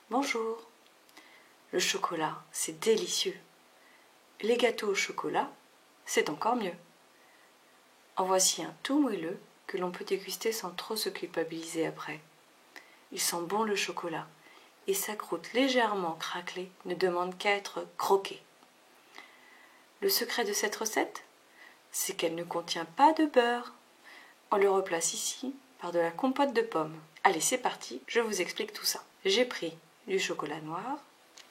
Bonjour. Le chocolat, c'est délicieux. Les gâteaux au chocolat, c'est encore mieux. En voici un tout moelleux que l'on peut déguster sans trop se culpabiliser après. Il sent bon le chocolat et sa croûte légèrement craquelée ne demande qu'à être croquée. Le secret de cette recette, c'est qu'elle ne contient pas de beurre. On le replace ici par de la compote de pommes. Allez, c'est parti, je vous explique tout ça. J'ai pris du chocolat noir,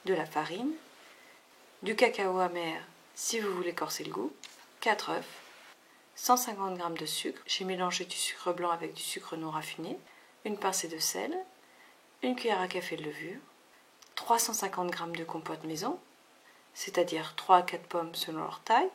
de la farine, du cacao amer si vous voulez corser le goût, 4 œufs, 150 g de sucre, j'ai mélangé du sucre blanc avec du sucre non raffiné, une pincée de sel, une cuillère à café de levure, 350 g de compote maison, c'est-à-dire 3 à 4 pommes selon leur taille,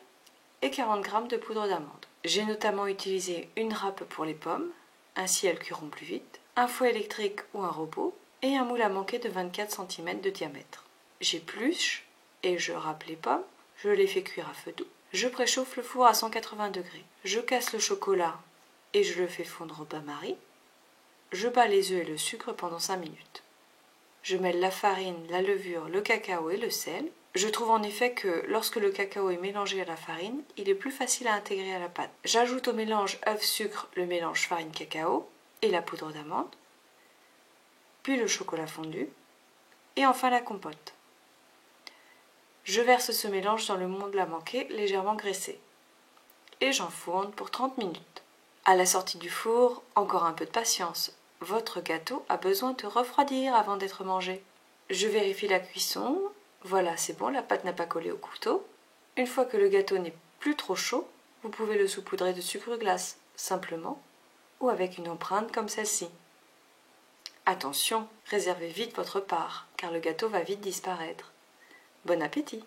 et 40 g de poudre d'amande. J'ai notamment utilisé une râpe pour les pommes, ainsi elles cuiront plus vite, un fouet électrique ou un robot, et un moule à manquer de 24 cm de diamètre. J'épluche et je râpe les pommes, je les fais cuire à feu doux. Je préchauffe le four à 180 degrés. Je casse le chocolat et je le fais fondre au bain-marie. Je bats les œufs et le sucre pendant 5 minutes. Je mêle la farine, la levure, le cacao et le sel. Je trouve en effet que lorsque le cacao est mélangé à la farine, il est plus facile à intégrer à la pâte. J'ajoute au mélange œuf-sucre le mélange farine-cacao et la poudre d'amande, puis le chocolat fondu et enfin la compote. Je verse ce mélange dans le moule à manquer légèrement graissé et j'enfourne pour 30 minutes. À la sortie du four, encore un peu de patience. Votre gâteau a besoin de refroidir avant d'être mangé. Je vérifie la cuisson. Voilà, c'est bon, la pâte n'a pas collé au couteau. Une fois que le gâteau n'est plus trop chaud, vous pouvez le saupoudrer de sucre glace, simplement, ou avec une empreinte comme celle-ci. Attention, réservez vite votre part, car le gâteau va vite disparaître. Bon appétit!